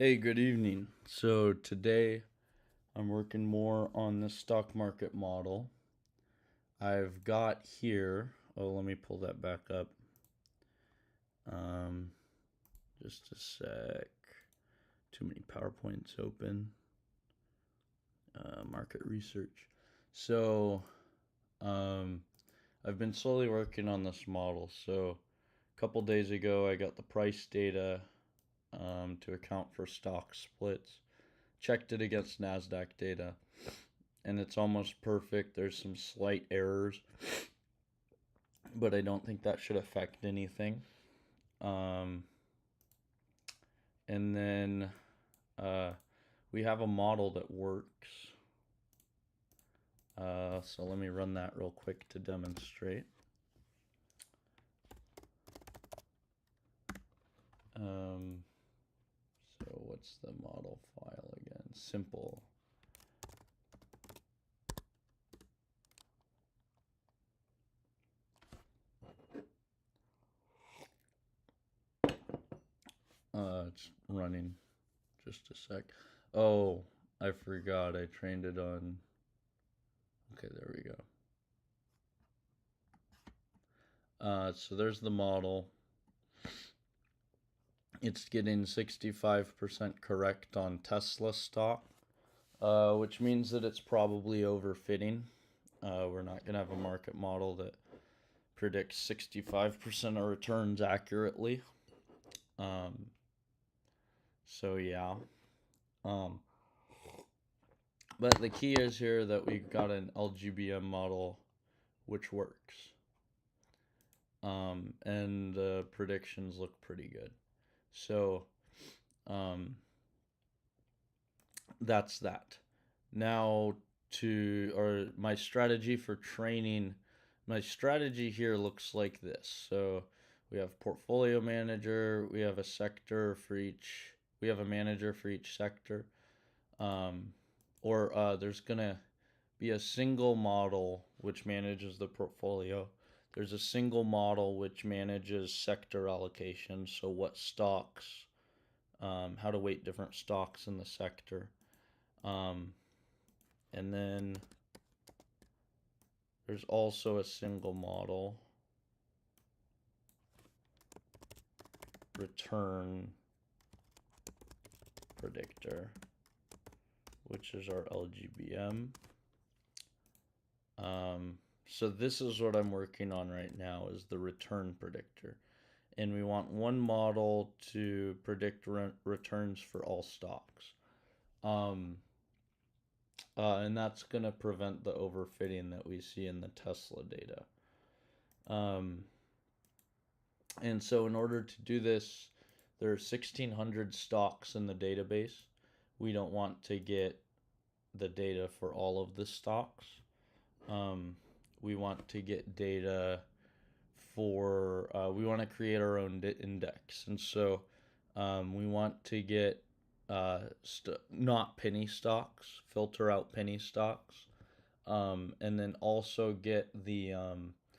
Hey, good evening. So today I'm working more on the stock market model. I've got here, let me pull that back up. Um, just a sec. Too many PowerPoints open. Market research. So, um, I've been slowly working on this model. So, a couple days ago, I got the price data to account for stock splits. Checked it against NASDAQ data, and it's almost perfect. There's some slight errors, but I don't think that should affect anything. Um, and then we have a model that works. So let me run that real quick to demonstrate. So what's the model file again? Simple. It's running. Just a sec. Oh, I forgot. I trained it on. Okay, there we go. So there's the model. It's getting 65% correct on Tesla stock, which means that it's probably overfitting. We're not going to have a market model that predicts 65% of returns accurately. So yeah. But the key is here that we've got an LGBM model which works. And the predictions look pretty good. So that's that. Now my strategy for training, my strategy here looks like this. So we have portfolio manager, we have a sector for each, we have a manager for each sector. There's gonna be a single model which manages the portfolio. There's a single model which manages sector allocation, so what stocks, how to weight different stocks in the sector. And then there's also a single model, return predictor, which is our LGBM. So this is what I'm working on right now, is the return predictor. And we want one model to predict returns for all stocks. And that's going to prevent the overfitting that we see in the Tesla data. And so in order to do this, there are 1,600 stocks in the database. We don't want to get the data for all of the stocks. We want to get data we want to create our own index. And so we want to get not penny stocks, filter out penny stocks, and then also get the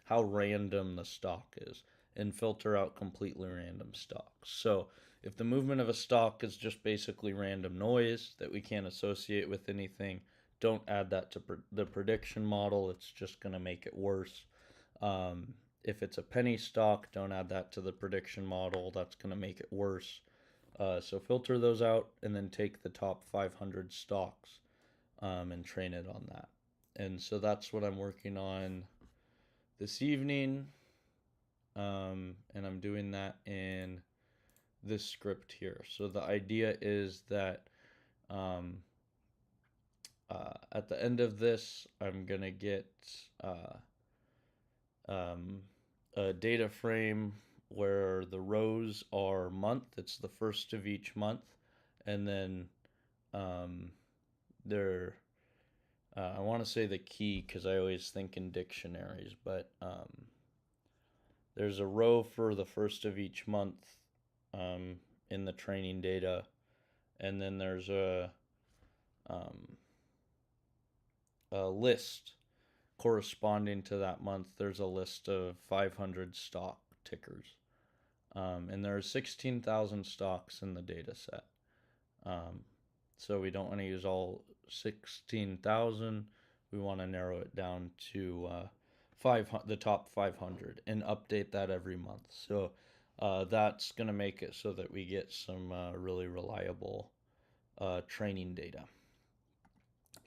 how random the stock is, and filter out completely random stocks. So if the movement of a stock is just basically random noise that we can't associate with anything, don't add that to the prediction model. It's just going to make it worse. If it's a penny stock, don't add that to the prediction model. That's going to make it worse. So filter those out and then take the top 500 stocks and train it on that. And so that's what I'm working on this evening. And I'm doing that in this script here. So the idea is that at the end of this, I'm going to get a data frame where the rows are month. It's the first of each month. And then I want to say the key because I always think in dictionaries, but there's a row for the first of each month in the training data, and then there's a list corresponding to that month. There's a list of 500 stock tickers, and there are 16,000 stocks in the data set. So we don't want to use all 16,000. We want to narrow it down to the top 500 and update that every month. So that's going to make it so that we get some really reliable training data.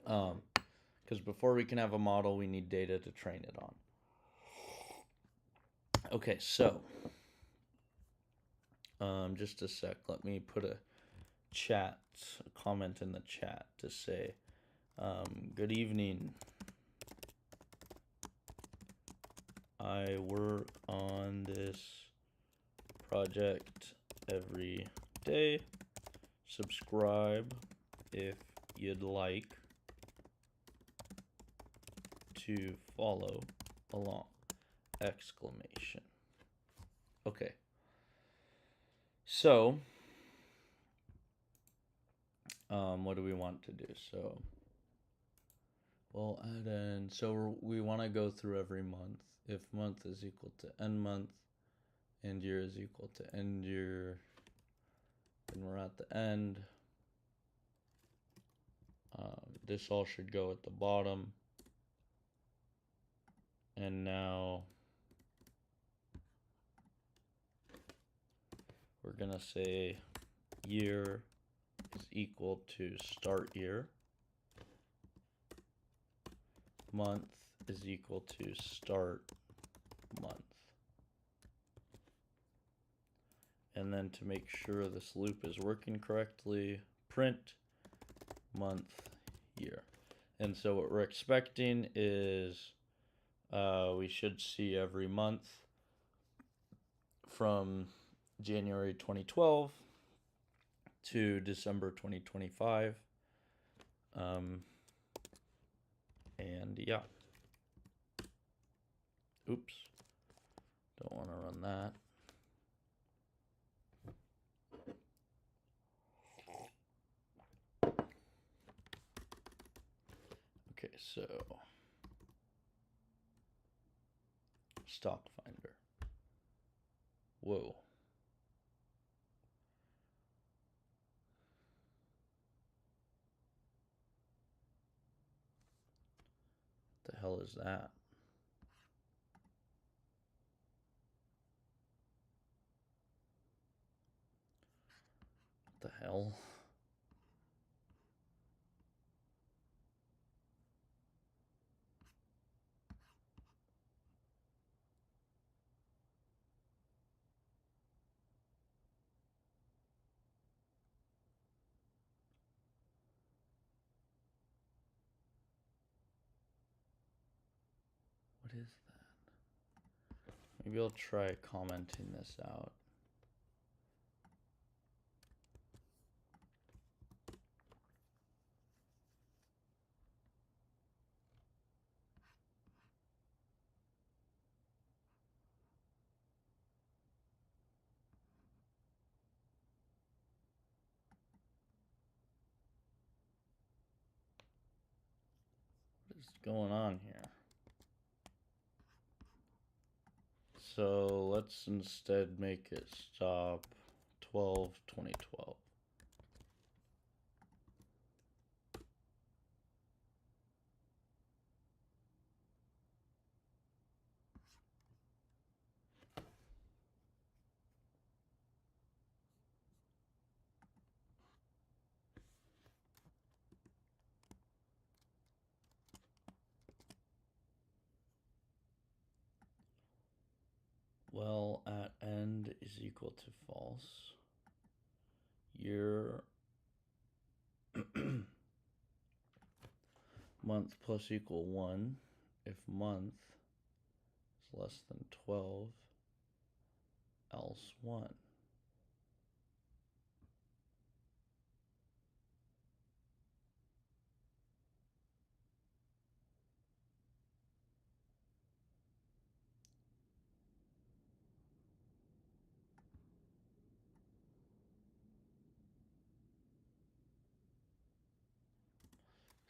Because before we can have a model, we need data to train it on. Okay, so just a sec. Let me put a comment in the chat to say, good evening. I work on this project every day. Subscribe if you'd like to follow along. Exclamation. Okay. So, what do we want to do? So, we'll add in, so we want to go through every month. If month is equal to end month, end year is equal to end year, and we're at the end. This all should go at the bottom. And now we're gonna say year is equal to start year. Month is equal to start month. And then to make sure this loop is working correctly, print month, year. And so what we're expecting is we should see every month from January 2012 to December 2025. And yeah. Oops. Don't want to run that. Okay, so stock finder. Whoa. What the hell is that? What the hell? What is that? Maybe I'll try commenting this out. What is going on here? So let's instead make it stop 12/2012. Well, at end is equal to false. Year month plus equal 1 if month is less than 12, else 1.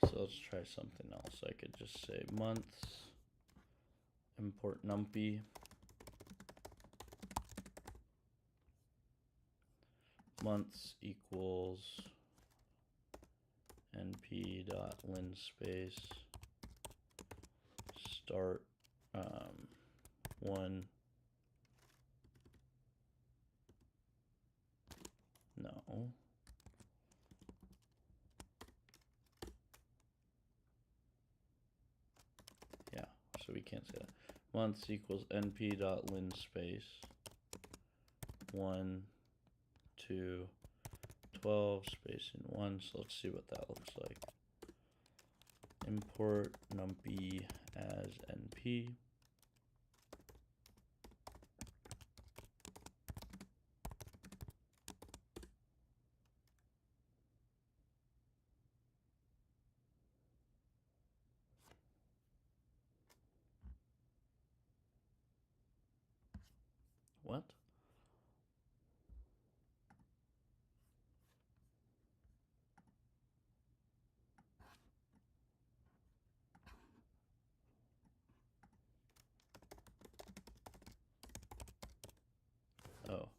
So let's try something else. I could just say months, import numpy, months equals np dot linspace start 1. No. Yeah, so we can't say that. Months equals np dot linspace 1, 2, 12 spacing 1. So let's see what that looks like. Import numpy as np. What? Oh.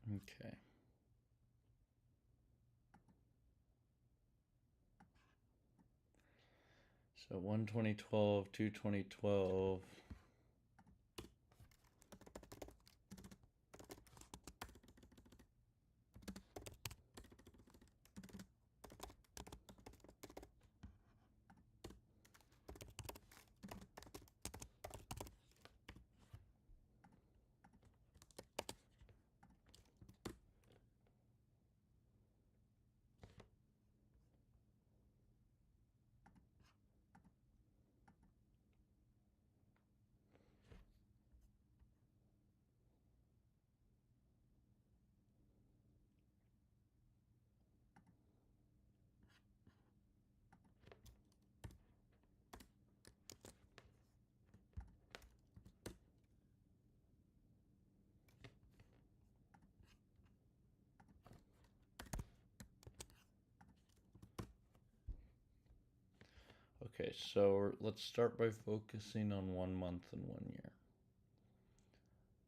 Okay. So 1/2012, 2/2012. Okay, so let's start by focusing on 1 month and 1 year.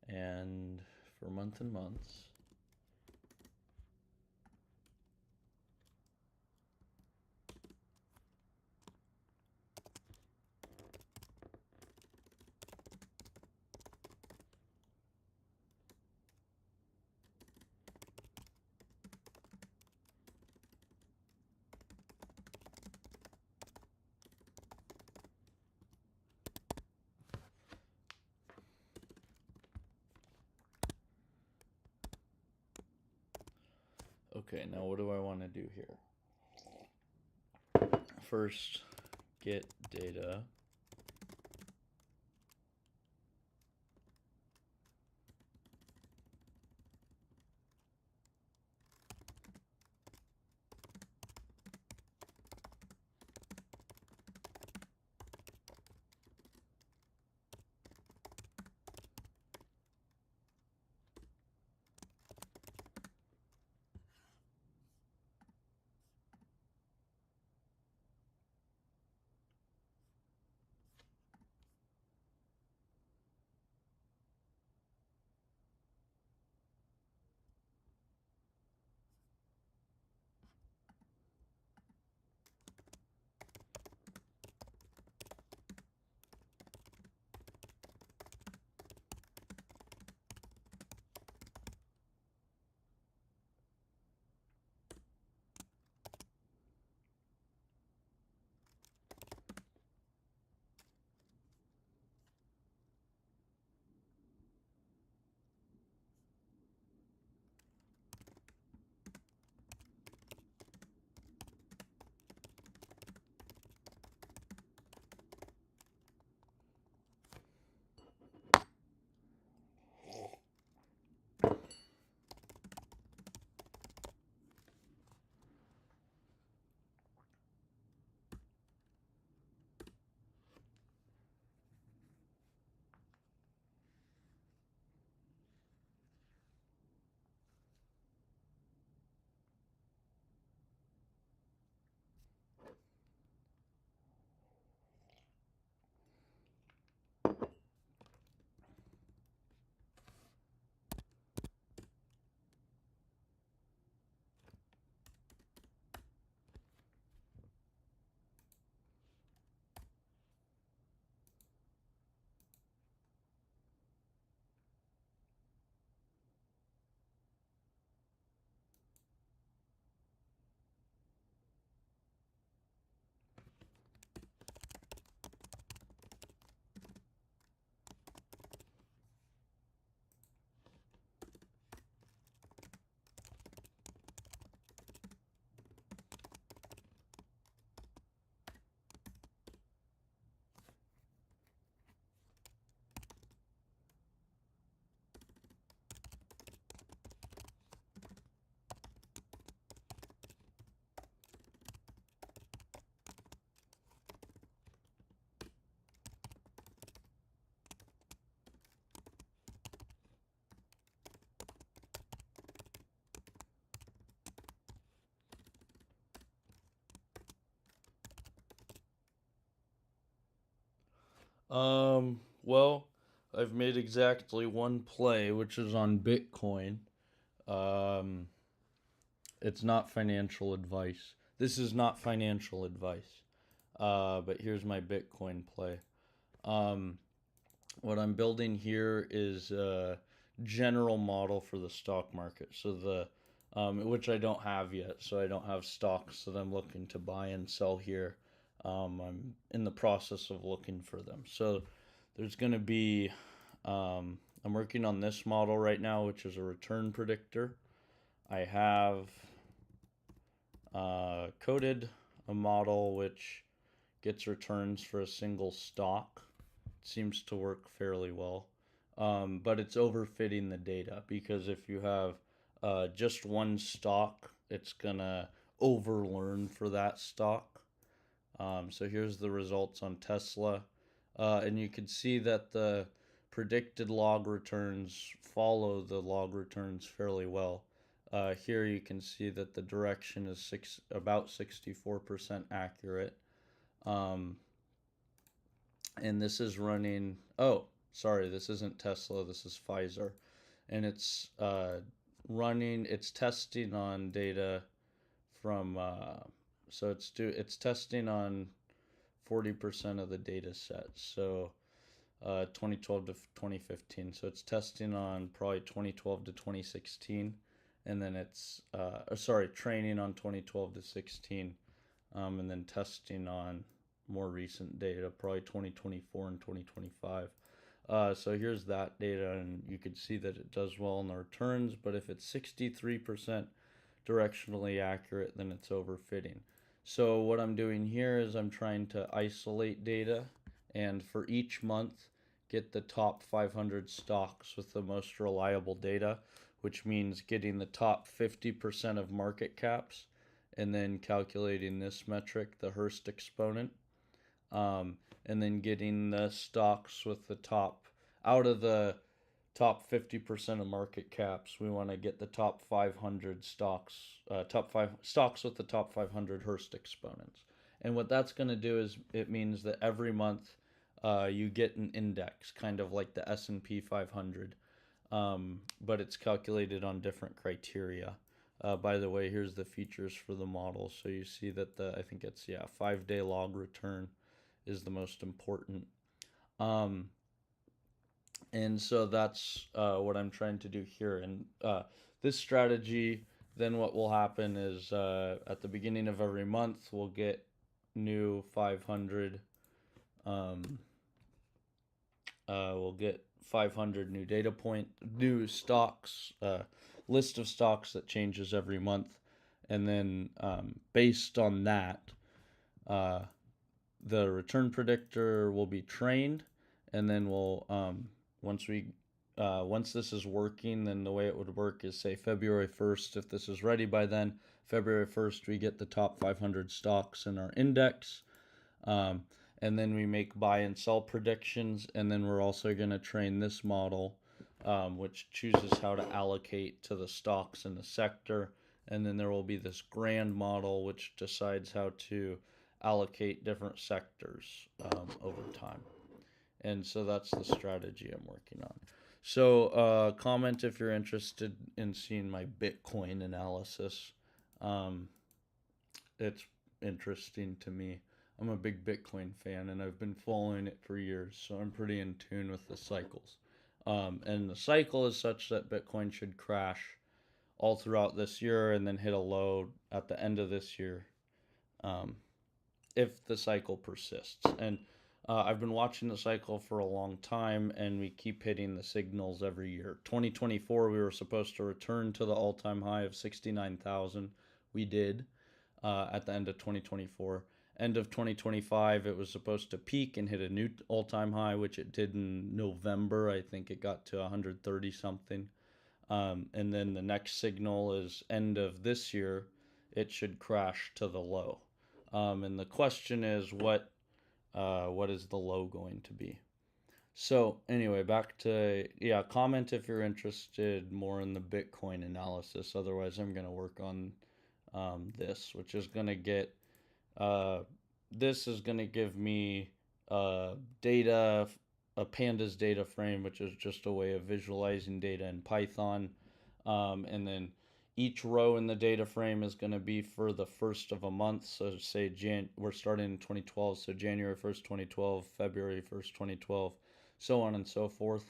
And for month and months, okay, now what do I want to do here? First, get data. Well, I've made exactly one play, which is on Bitcoin. Um, it's not financial advice. This is not financial advice. But here's my Bitcoin play. Um, what I'm building here is a general model for the stock market. So which I don't have yet. So I don't have stocks that I'm looking to buy and sell here. I'm in the process of looking for them. So there's going to be, I'm working on this model right now, which is a return predictor. I have coded a model which gets returns for a single stock. It seems to work fairly well. But it's overfitting the data because if you have just one stock, it's going to overlearn for that stock. So here's the results on Tesla. And you can see that the predicted log returns follow the log returns fairly well. Here you can see that the direction is about 64% accurate. and this is running, oh, sorry, this isn't Tesla, this is Pfizer. And it's it's testing on data from, so it's testing on 40% of the data set. So 2012 to 2015. So it's testing on probably 2012 to 2016, and then it's training on 2012 to 16, and then testing on more recent data, probably 2024 and 2025. So here's that data, and you can see that it does well in the returns, but if it's 63% directionally accurate, then it's overfitting. So what I'm doing here is I'm trying to isolate data, and for each month, get the top 500 stocks with the most reliable data, which means getting the top 50% of market caps, and then calculating this metric, the Hurst exponent, and then getting the stocks with the out of the top 50% of market caps, we want to get the top 500 stocks, top 5 stocks with the top 500 Hurst exponents. And what that's going to do is it means that every month you get an index, kind of like the S&P 500, but it's calculated on different criteria. By the way, here's the features for the model. So you see that I think it's 5-day log return is the most important. And so that's what I'm trying to do here. And this strategy, then what will happen is at the beginning of every month, we'll get new 500. We'll get 500 new new stocks, list of stocks that changes every month. And then based on that, the return predictor will be trained, and then we'll once this is working, then the way it would work is, say, February 1st, if this is ready by then, February 1st, we get the top 500 stocks in our index, and then we make buy and sell predictions, and then we're also going to train this model, which chooses how to allocate to the stocks in the sector, and then there will be this grand model, which decides how to allocate different sectors over time. And so that's the strategy I'm working on. So comment if you're interested in seeing my Bitcoin analysis. It's interesting to me. I'm a big Bitcoin fan, and I've been following it for years, so I'm pretty in tune with the cycles. And the cycle is such that Bitcoin should crash all throughout this year and then hit a low at the end of this year, if the cycle persists. And I've been watching the cycle for a long time, and we keep hitting the signals every year. 2024, we were supposed to return to the all-time high of 69,000. We did at the end of 2024. End of 2025, it was supposed to peak and hit a new all-time high, which it did in November. I think it got to 130 something. And then the next signal is end of this year, it should crash to the low. And the question is, what is the low going to be? So anyway, back to, comment if you're interested more in the Bitcoin analysis. Otherwise, I'm going to work on this, which is going to get, this is going to give me data, a pandas data frame, which is just a way of visualizing data in Python. And then each row in the data frame is going to be for the first of a month. So say we're starting in 2012, so January 1st, 2012, February 1st, 2012, so on and so forth.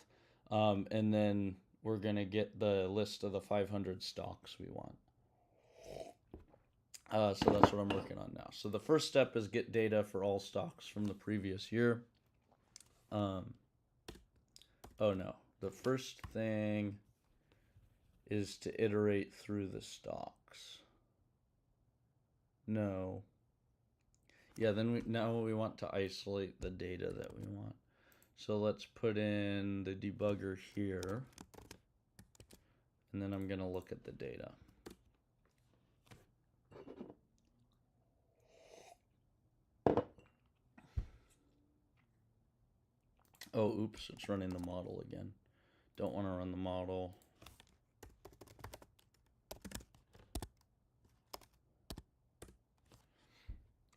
And then we're going to get the list of the 500 stocks we want. So that's what I'm working on now. So the first step is get data for all stocks from the previous year. Oh no, the first thing is to iterate through the stocks. No. Yeah, then now we want to isolate the data that we want. So let's put in the debugger here, and then I'm going to look at the data. Oh, oops, it's running the model again. Don't want to run the model.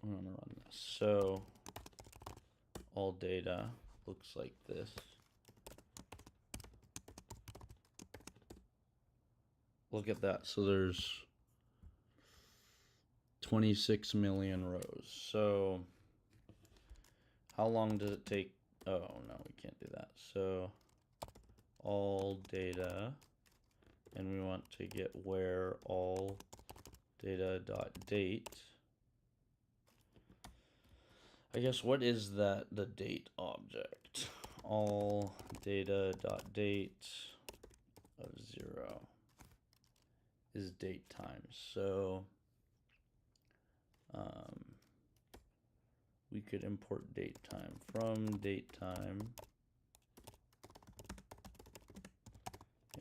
I'm going to run this. So all data looks like this. Look at that. So there's 26 million rows. So how long does it take? Oh, no, we can't do that. So all data, and we want to get where all data dot date. I guess what is that, the date object? All data dot date of 0 is date time. So we could import date time from date time,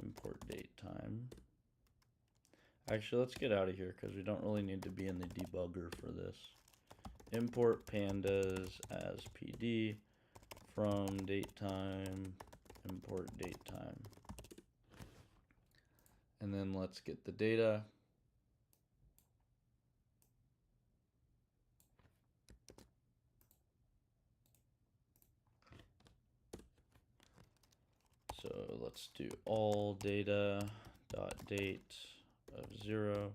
import date time. Actually, let's get out of here because we don't really need to be in the debugger for this. Import pandas as PD from date time, import date time. And then let's get the data. So let's do all data dot date of 0.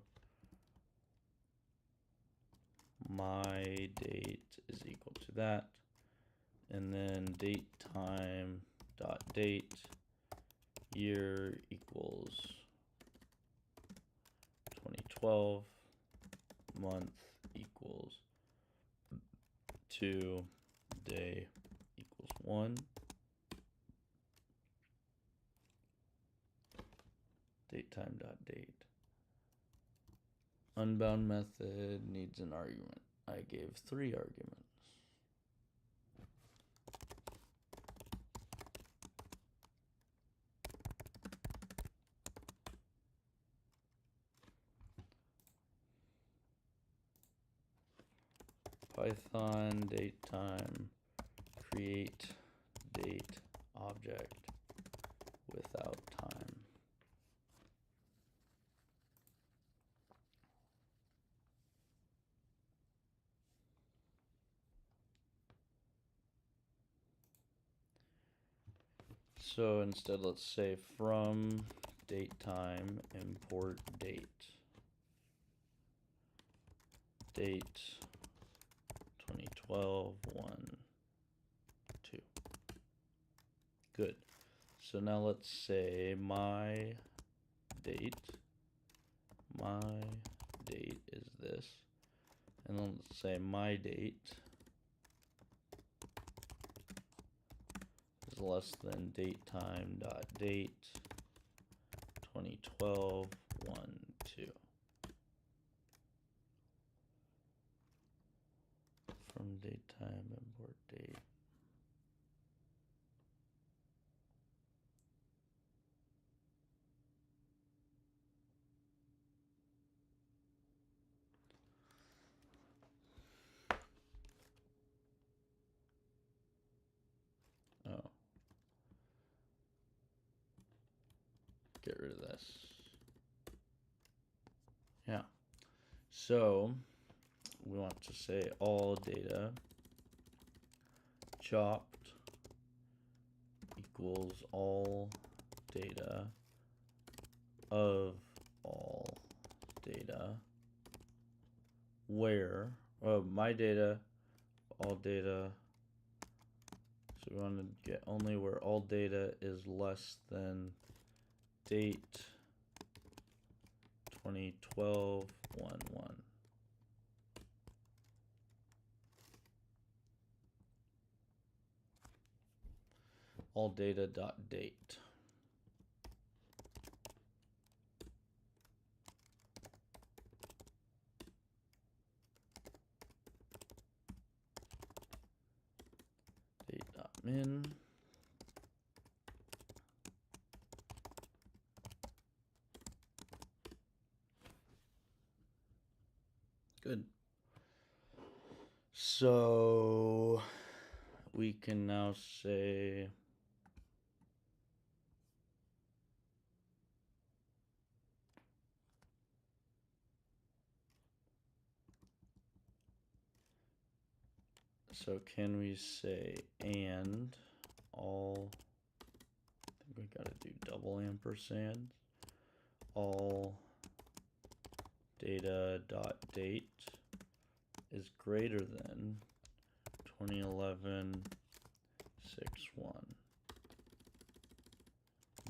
My date is equal to that. And then date time dot date year equals 2012. Month equals 2. Day equals 1. Date time dot date. Unbound method needs an argument. I gave 3 arguments. Python date time create date object without time. So instead, let's say from date time import date. Date 2012 1 2. Good. So now let's say my date is this, and then let's say my date is less than date time dot date 2012 1 2. From date time import date. Oh. Get rid of this. Yeah. So we want to say all data chopped equals all data of all data where my data, all data. So we want to get only where all data is less than date 2012 1 1. All data dot date. Date dot min. Good. So we can now say So can we say and all, I think we gotta do double ampersand, all data dot date is greater than 2011-6-1,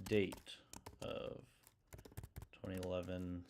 date of 2011-6-1.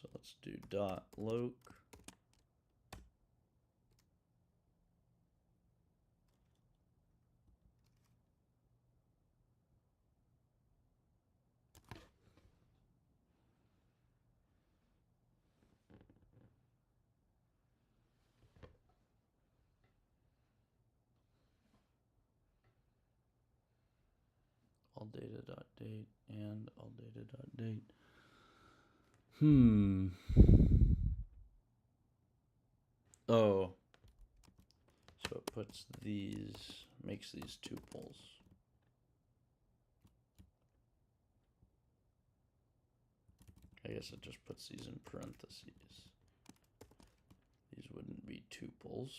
So let's do dot loc. All data dot date and all data dot date. Oh, so it puts these, makes these tuples. I guess it just puts these in parentheses. These wouldn't be tuples.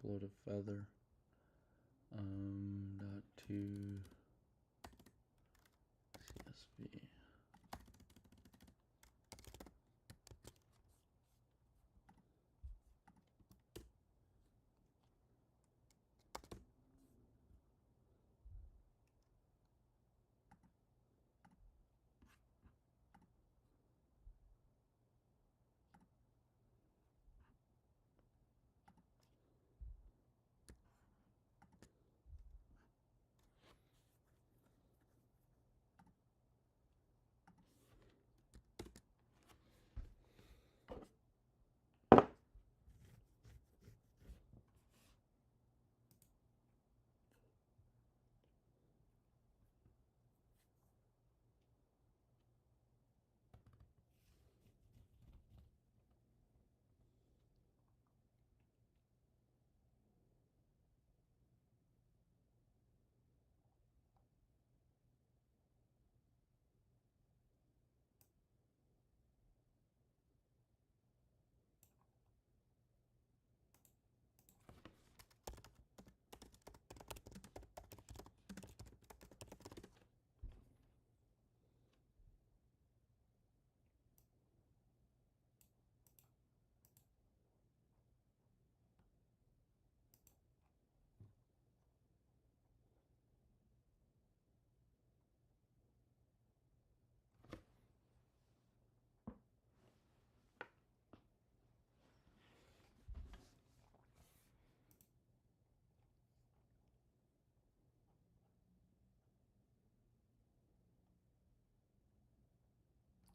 upload a feather. Dot to CSV.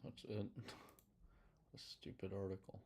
That's it. A stupid article.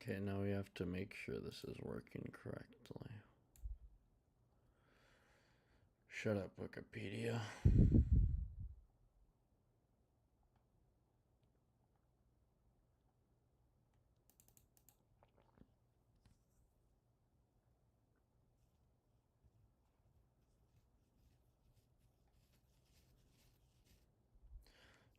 Okay, now we have to make sure this is working correctly. Shut up, Wikipedia.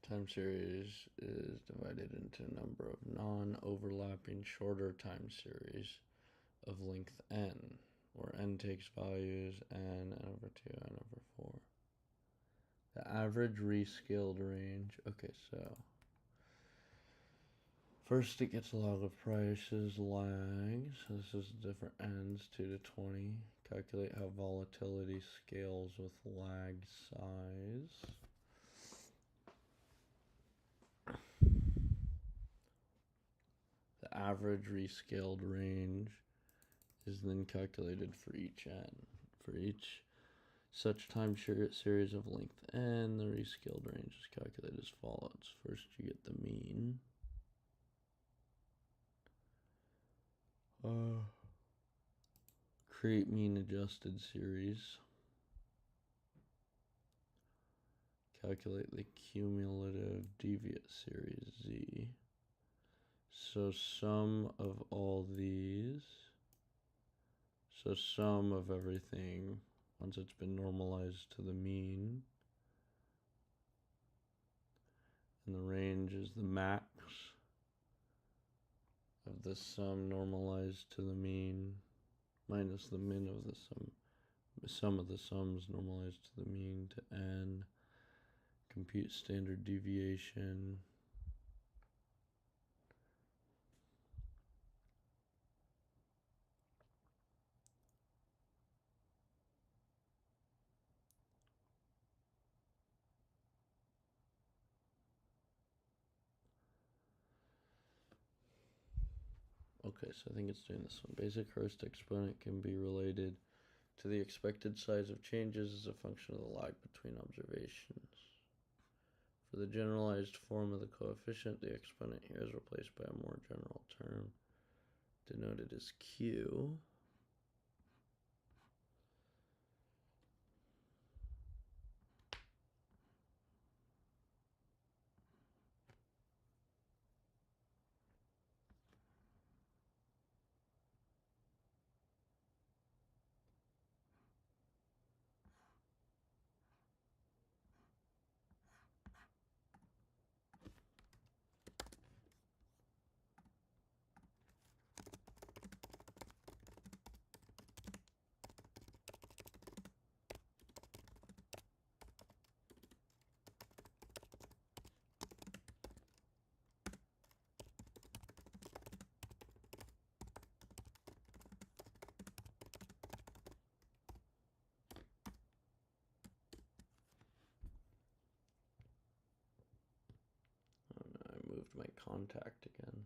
Time series is divided into a number of non-overlapping shorter time series of length n, where n takes values n/2, n/4. The average rescaled range. Okay, so first it gets log of prices, lags. So this is different n's, 2 to 20. Calculate how volatility scales with lag size. The average rescaled range is then calculated for each n. For each such time series of length n, the rescaled range is calculated as follows. First, you get the mean. Create mean adjusted series. Calculate the cumulative deviate series z. So sum of all these. So sum of everything once it's been normalized to the mean. And the range is the max of the sum normalized to the mean minus the min of the sum of the sums normalized to the mean to n. Compute standard deviation. Okay, so I think it's doing this one. Basic Hurst exponent can be related to the expected size of changes as a function of the lag between observations. For the generalized form of the coefficient, the exponent here is replaced by a more general term denoted as Q. Oh no, I moved my contact again.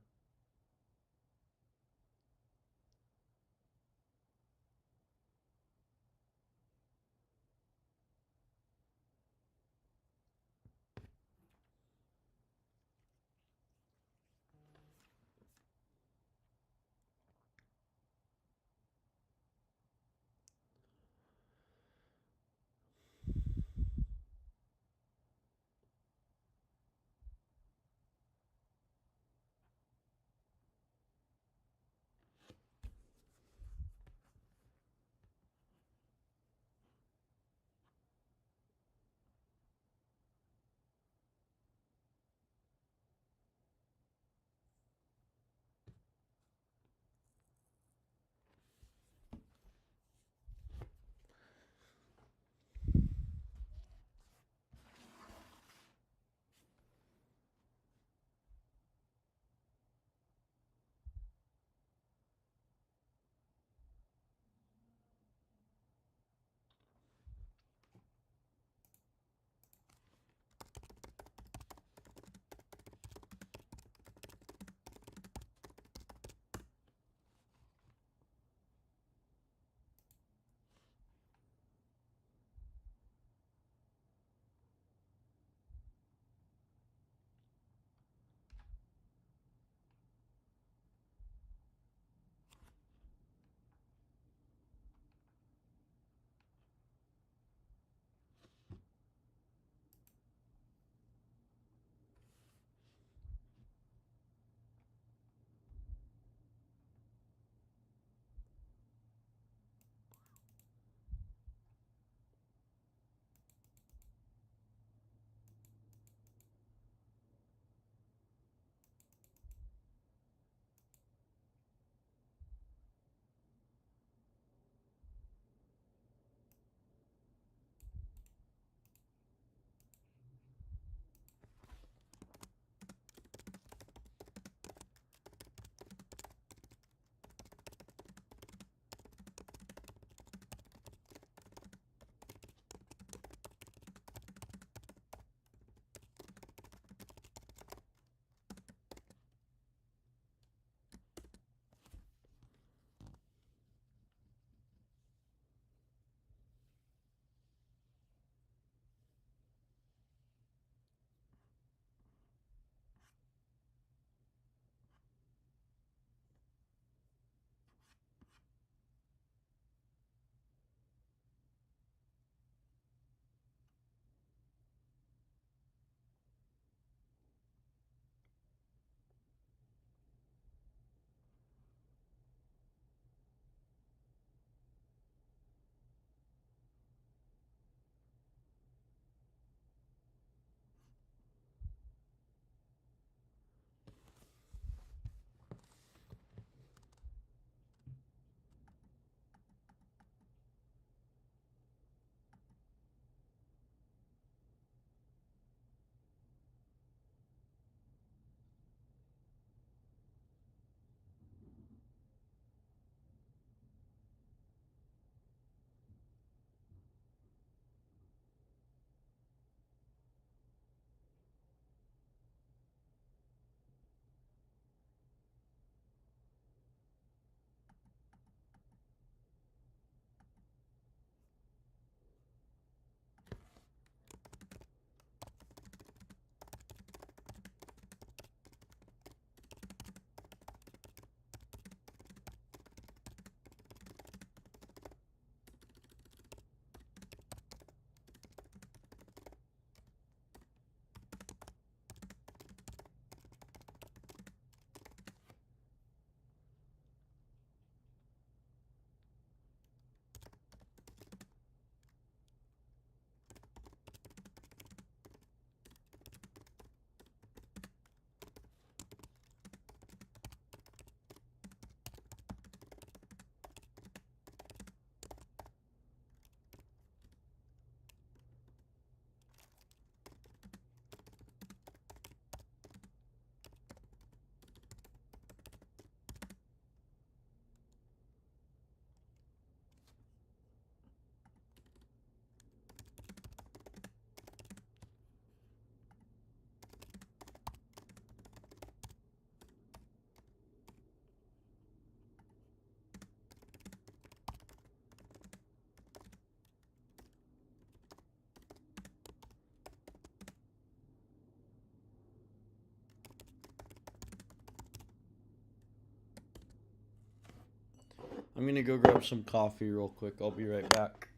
I'm gonna go grab some coffee real quick. I'll be right back.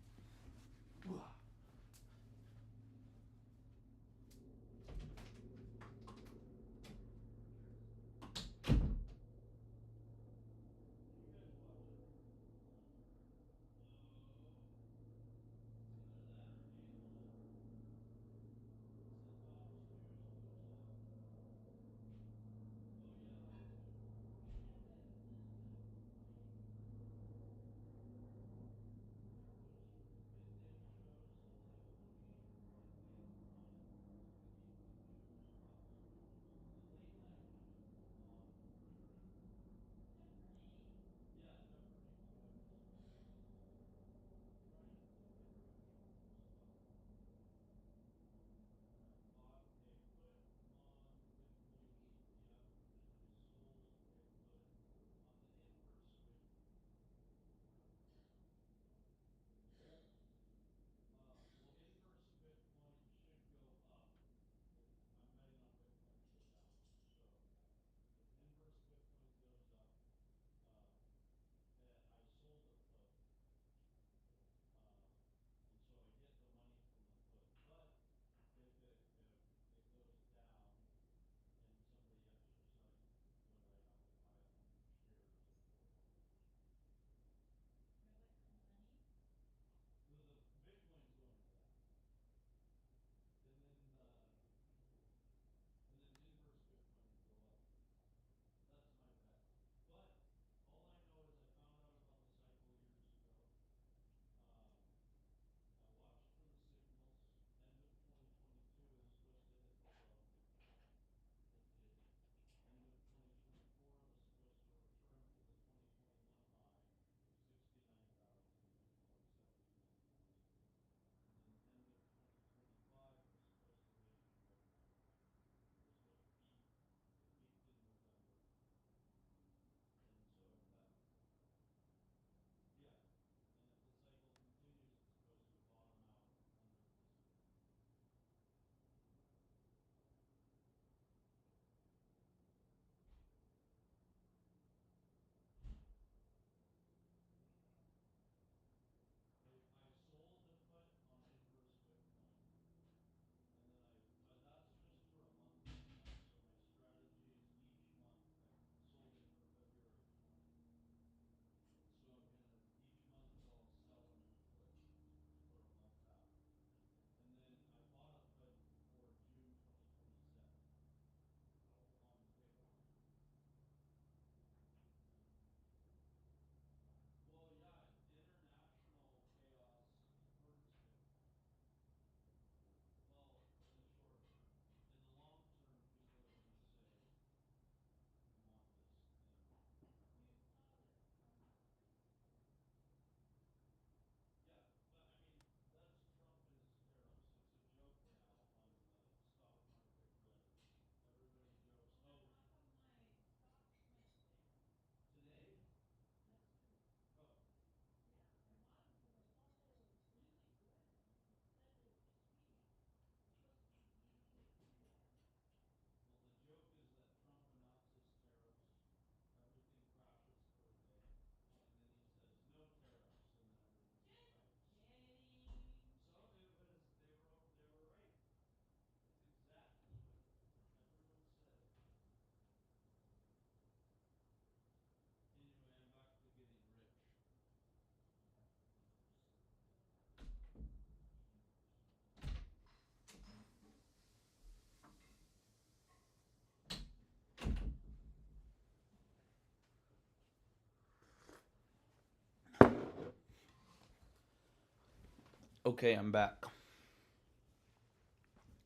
Okay, I'm back.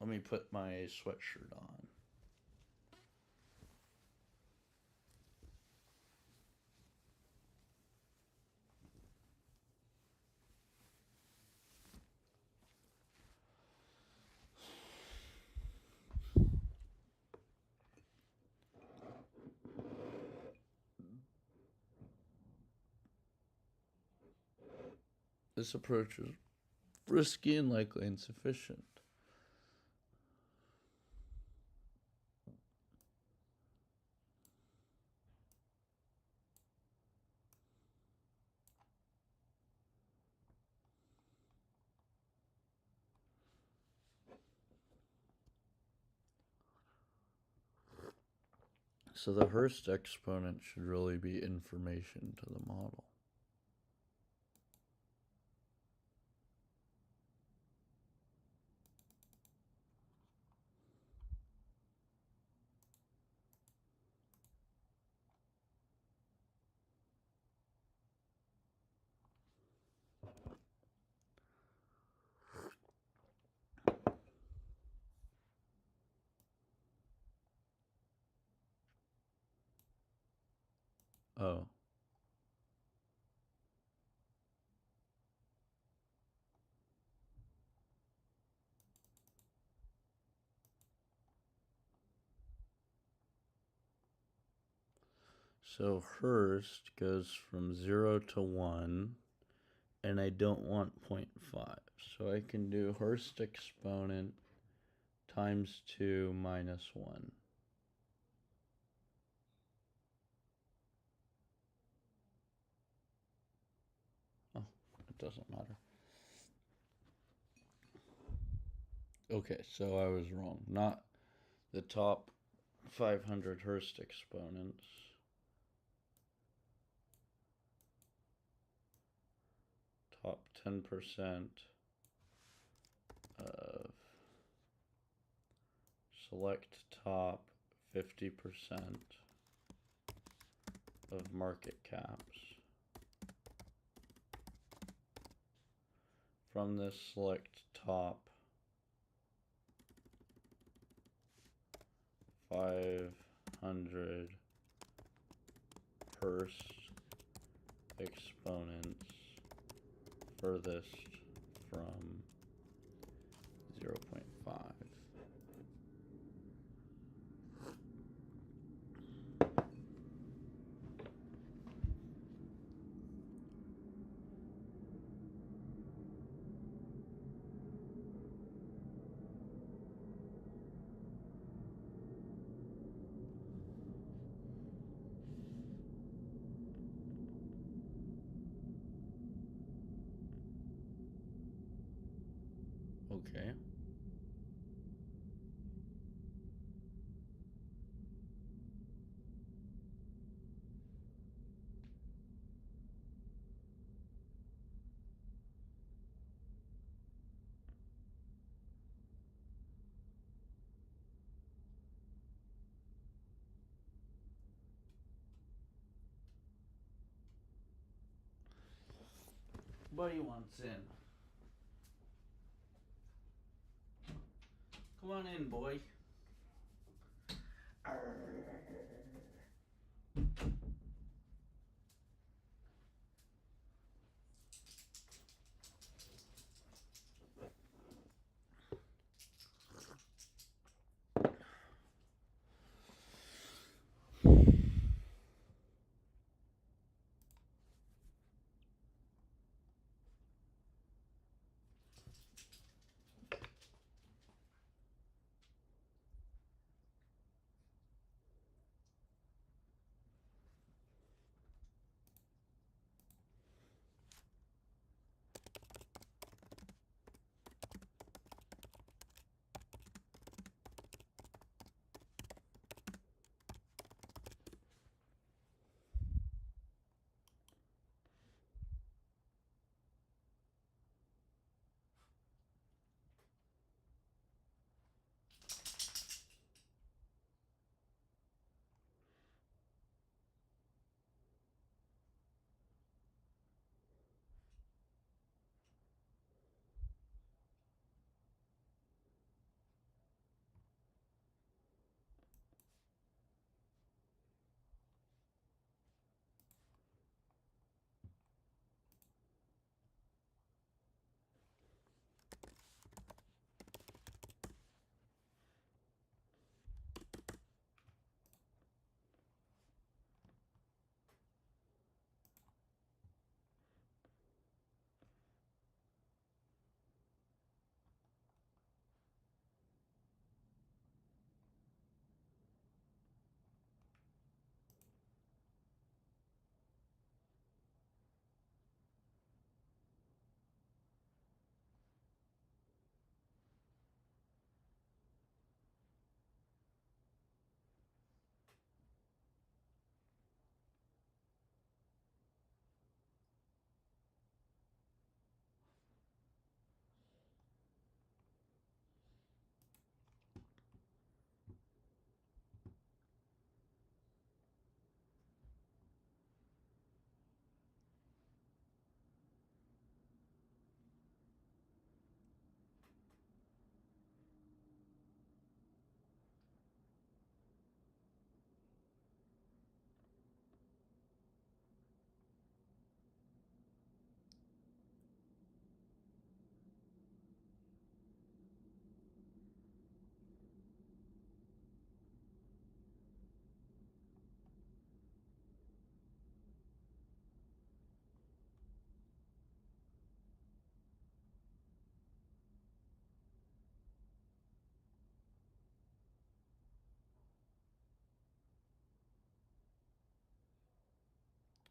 Let me put my sweatshirt on. This approach is risky and likely insufficient. So the Hurst exponent should really be information to the model. Oh. So Hurst goes from 0 to 1, and I don't want 0.5. So I can do Hurst exponent times 2 minus 1. Oh, it doesn't matter. Okay, so I was wrong. Not the top 500 Hurst exponents. Top 10% of select top 50% of market caps. From this select top 500 Hurst exponents furthest from 0.5. Okay. Buddy wants in. Come on in, boy.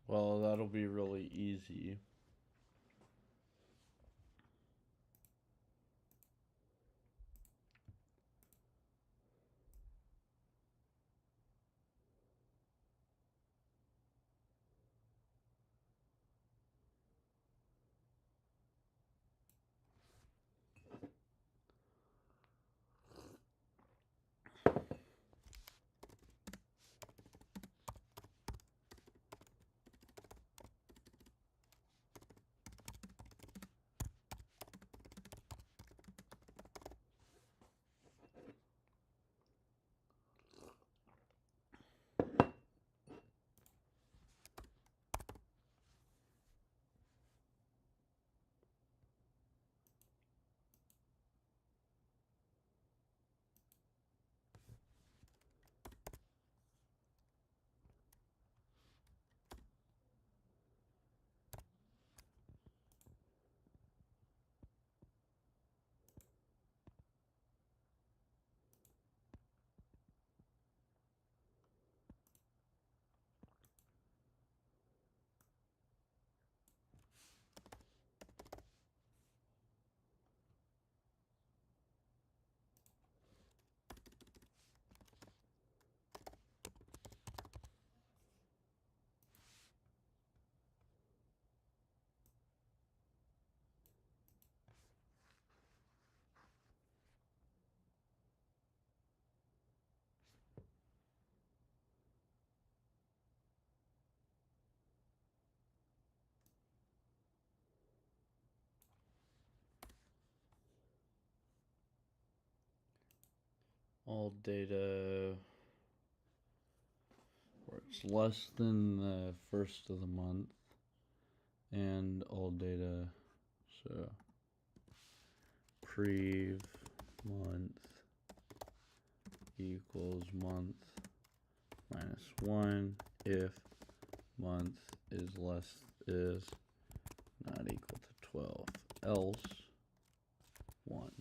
Well, that'll be really easy. All data where it's less than the first of the month, and all data, so prev month equals month minus 1 if month is not equal to 12, else 1.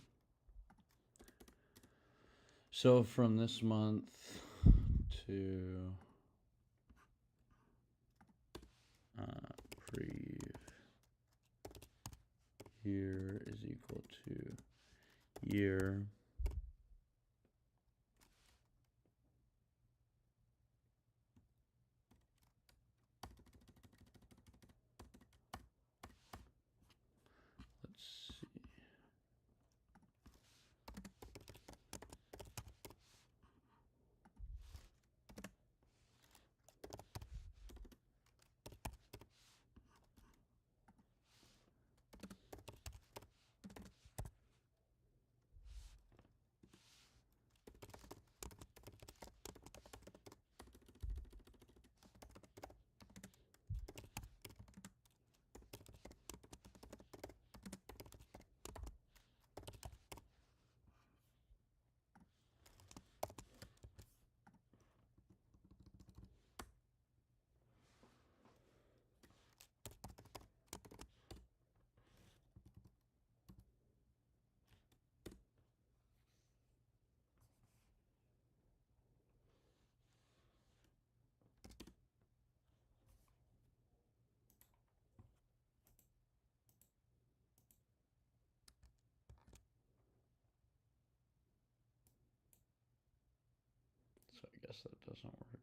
So from this month to prev year is equal to year So I guess that doesn't work.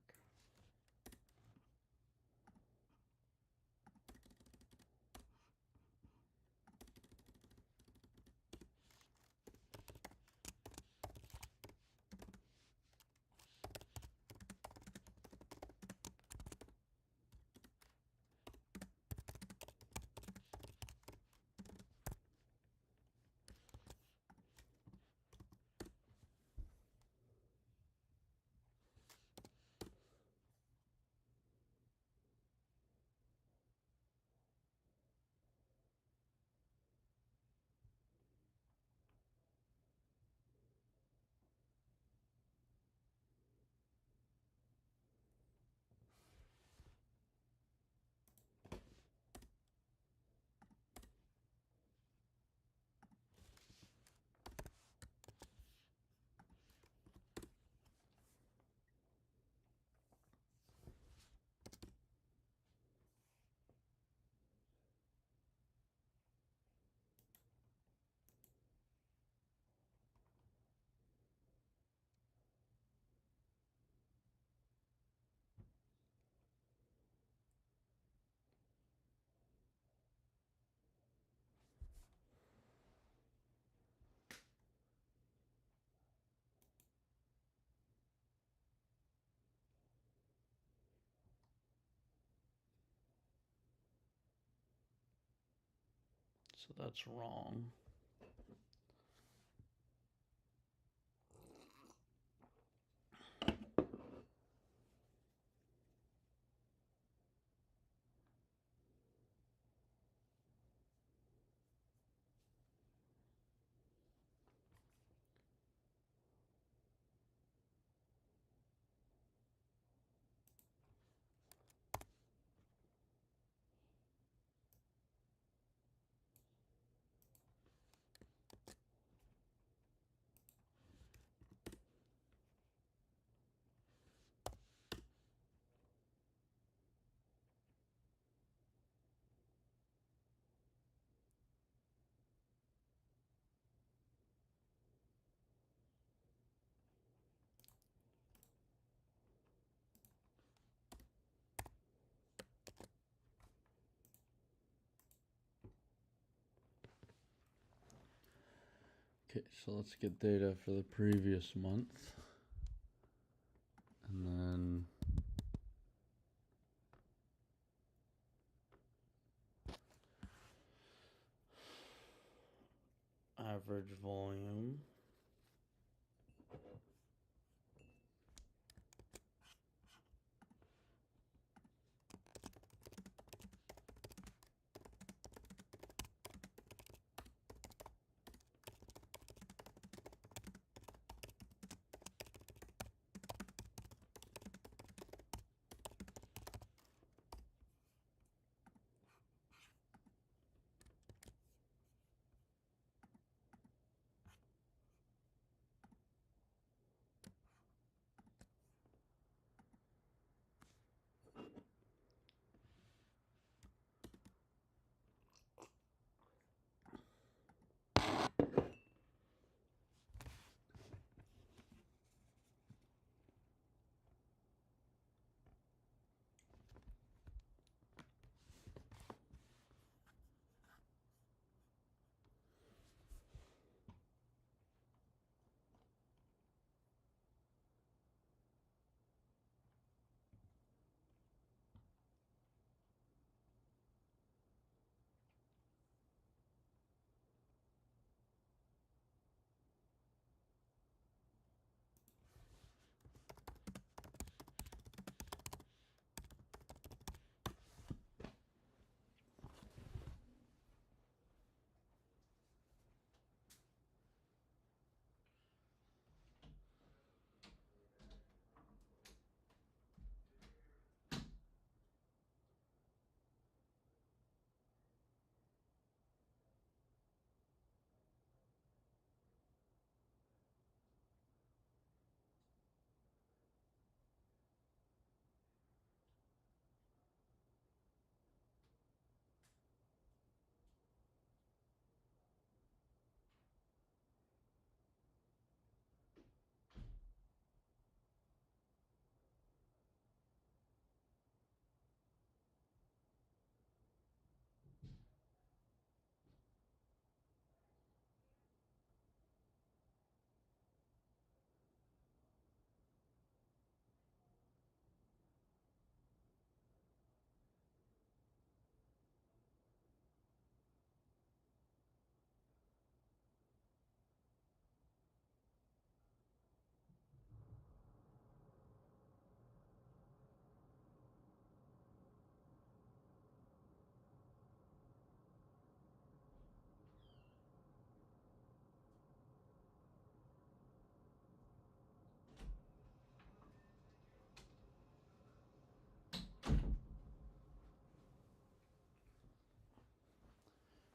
So that's wrong. Okay, so let's get data for the previous month. And then average volume.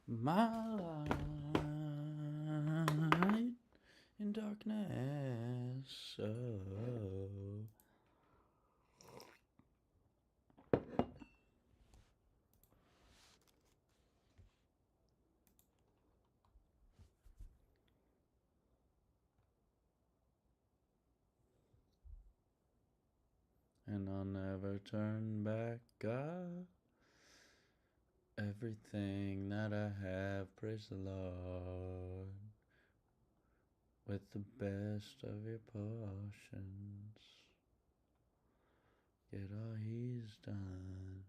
My light in darkness. Oh. And I'll never turn back, God. Everything that I have, praise the Lord, with the best of your portions. Get all He's done.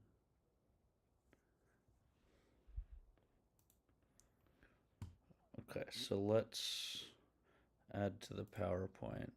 Okay, so let's add to the PowerPoint.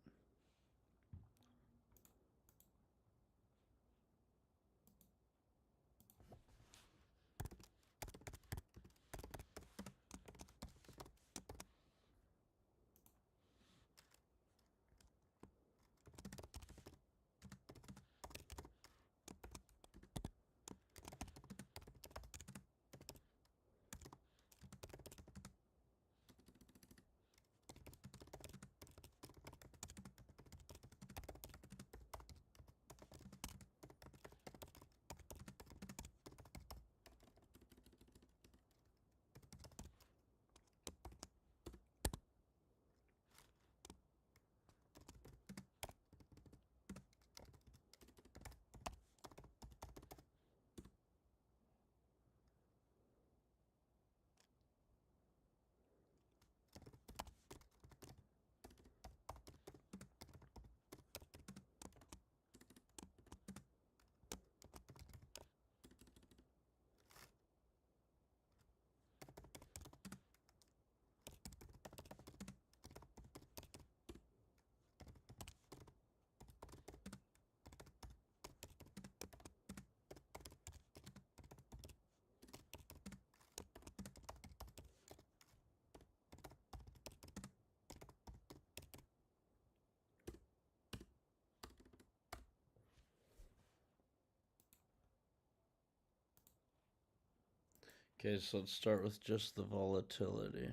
Okay, so let's start with just the volatility.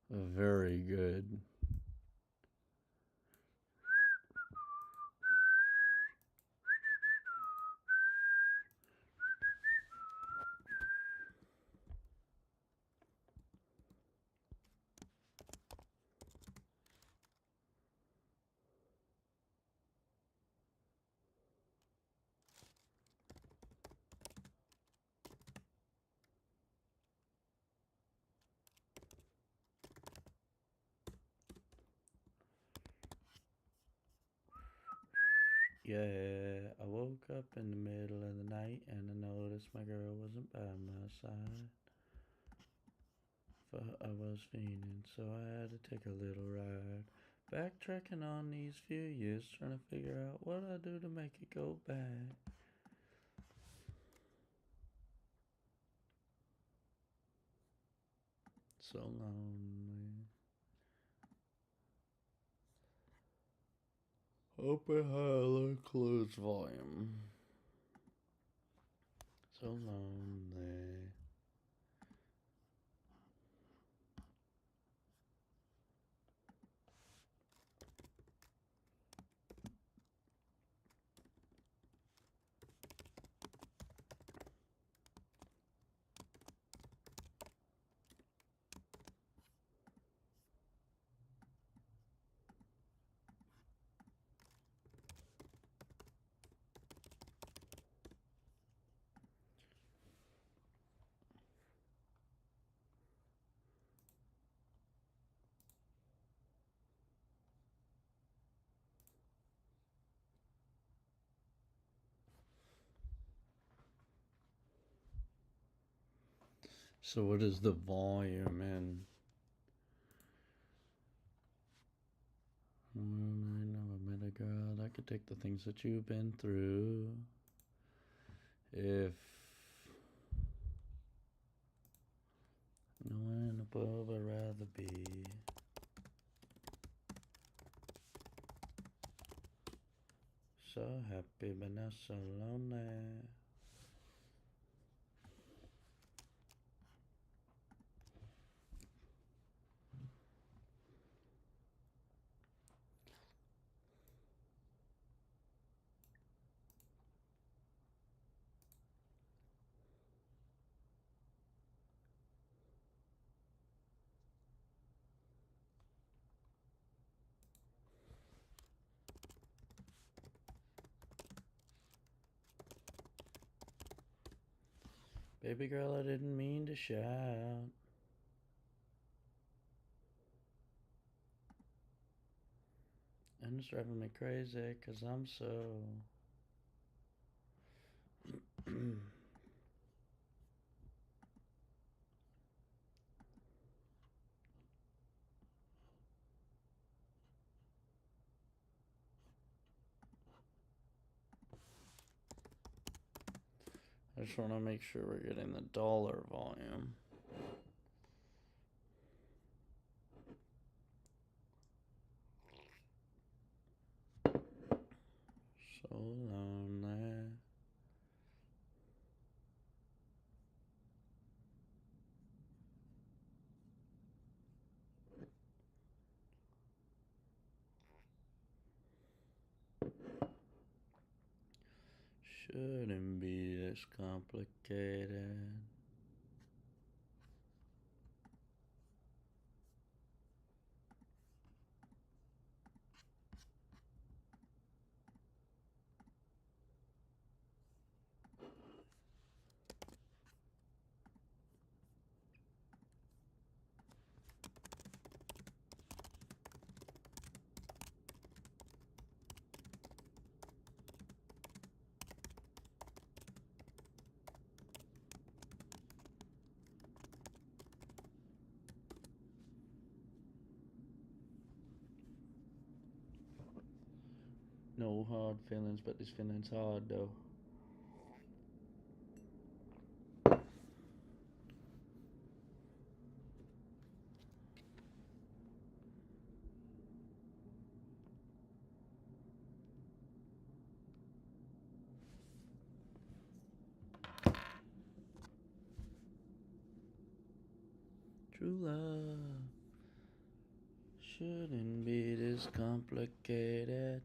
Very good. Yeah, I woke up in the middle of the night and I noticed my girl wasn't by my side. Thought I was fiending, so I had to take a little ride. Backtracking on these few years, trying to figure out what I do to make it go back. So lonely. Open high close volume. So lonely. So what is the volume in? I know I met a girl that could take the things that you've been through. If no one above I'd rather be. So happy but not so lonely. Baby girl, I didn't mean to shout. And it's driving me crazy because I'm so... I just want to make sure we're getting the dollar volume. So lonely. Shouldn't be this complicated. No hard feelings, but this feeling's hard though. True love shouldn't be this complicated.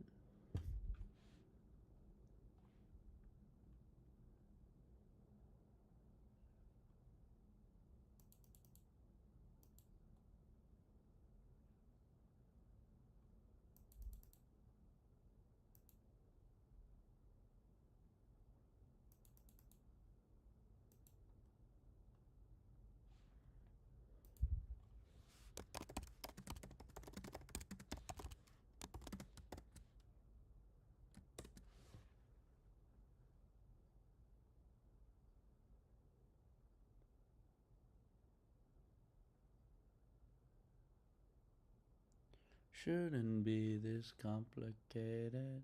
Shouldn't be this complicated.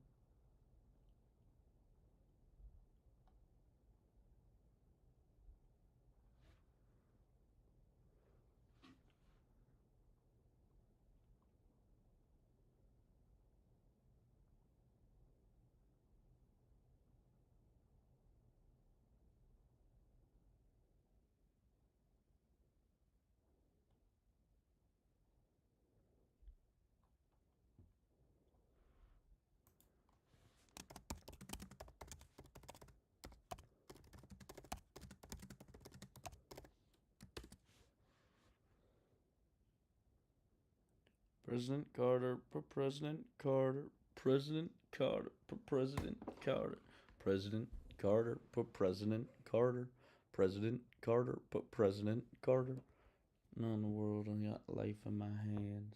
President Carter, President Carter, President Carter, President Carter, President Carter, President Carter, President Carter, President Carter. No, in the world, I got life in my hands.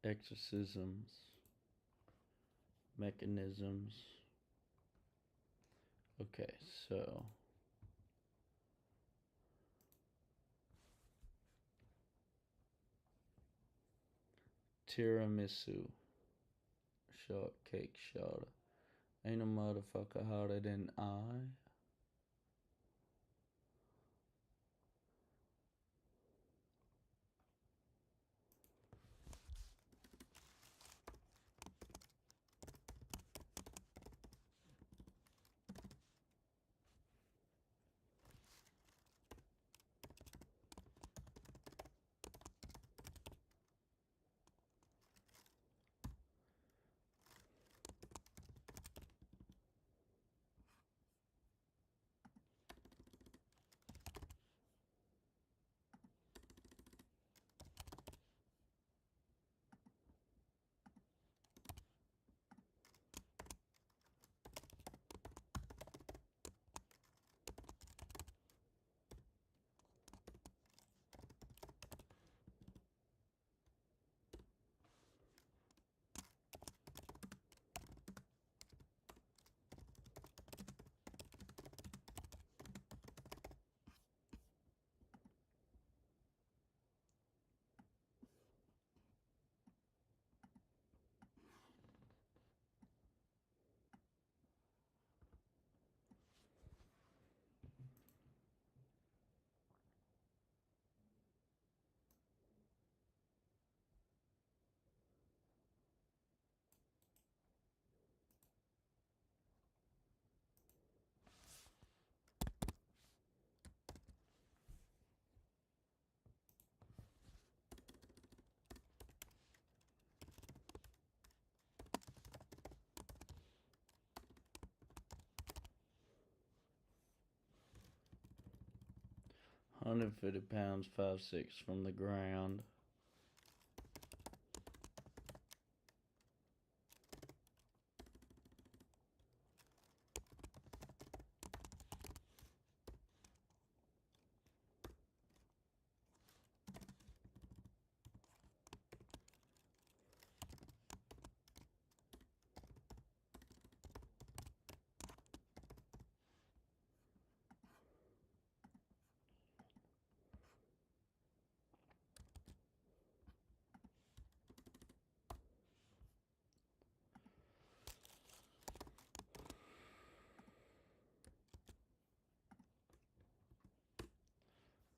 Exorcisms, mechanisms. Okay, so tiramisu, shortcake shorter. Ain't a motherfucker harder than I. 150 pounds, 5'6" from the ground.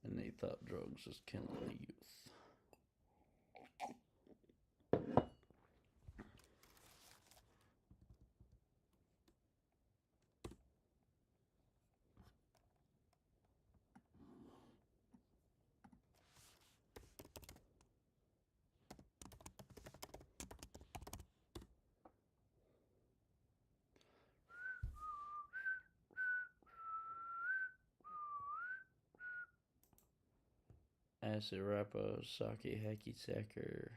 And they thought drugs was killing the youth. Acid Rapper, Sake Hacky Sacker.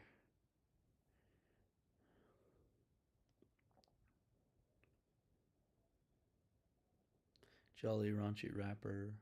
Jolly Raunchy Rapper.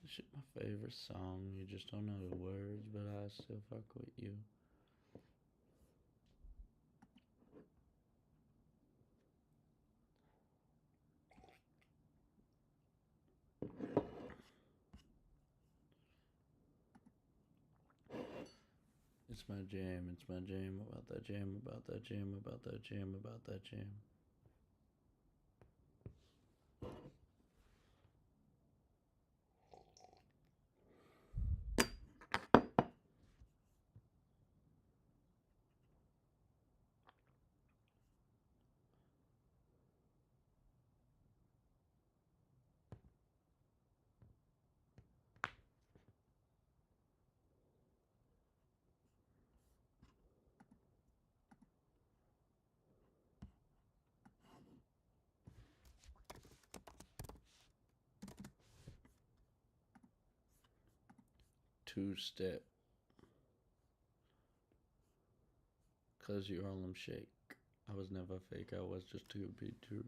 This shit my favorite song. You just don't know the words, but I still fuck with you. It's my jam, it's my jam, about that jam, about that jam, about that jam, about that jam. Two-step. Cause you Harlem Shake. I was never fake, I was just too be true.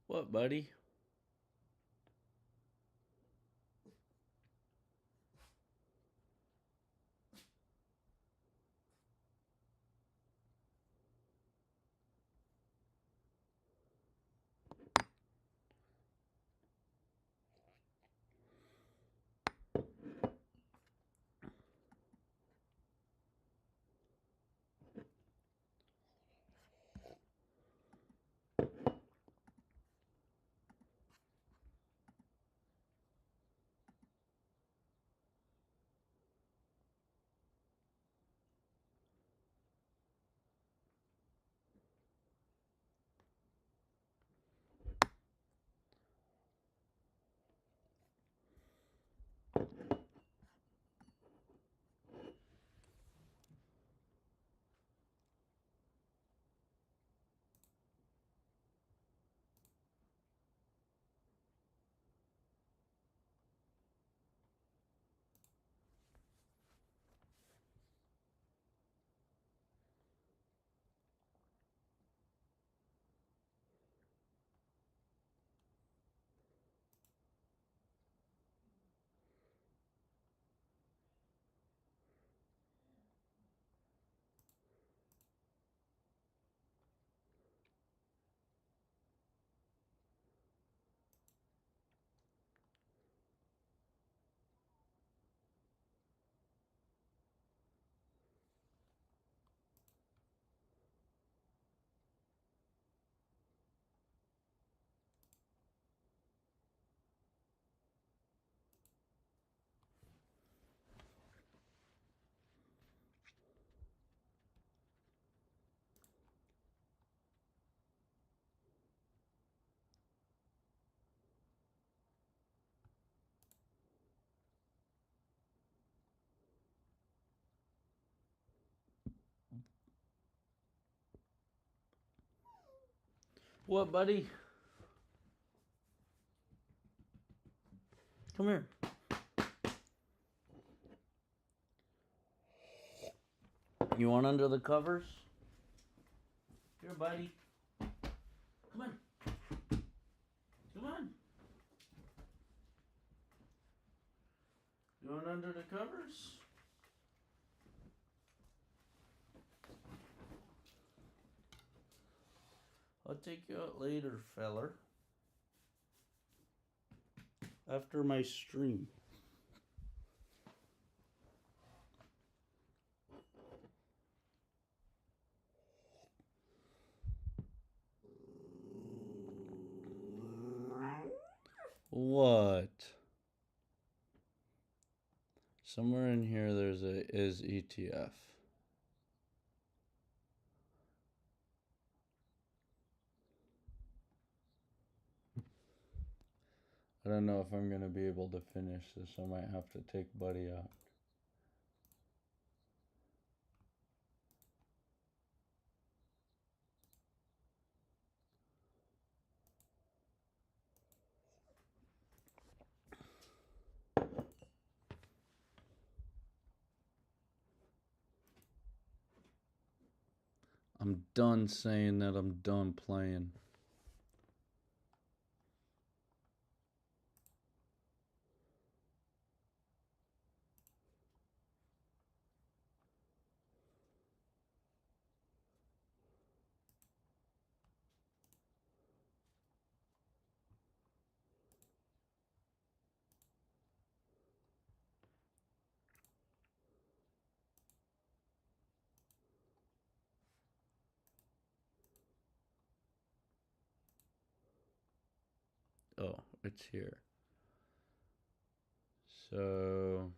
What, buddy? What, buddy? Come here. You want under the covers? Here, buddy. Come on. Come on. You want under the covers? I'll take you out later, feller. After my stream. What? Somewhere in here there's a is ETF. I don't know if I'm going to be able to finish this. I might have to take Buddy out. I'm done saying that I'm done playing. Oh, it's here. So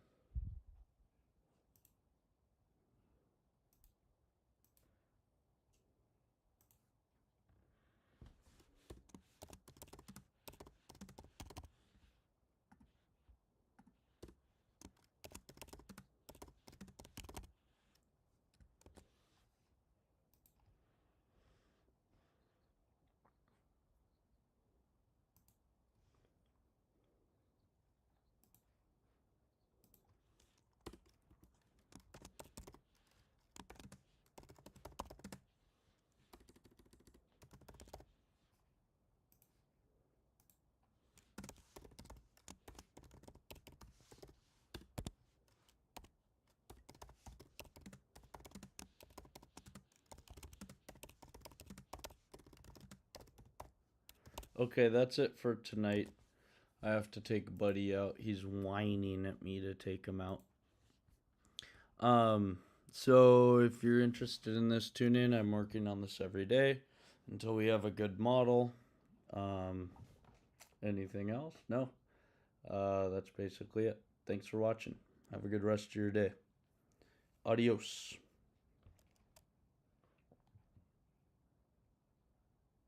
Okay, that's it for tonight. I have to take Buddy out. He's whining at me to take him out. So if you're interested in this, tune in. I'm working on this every day until we have a good model. Anything else? No. That's basically it. Thanks for watching. Have a good rest of your day. Adios.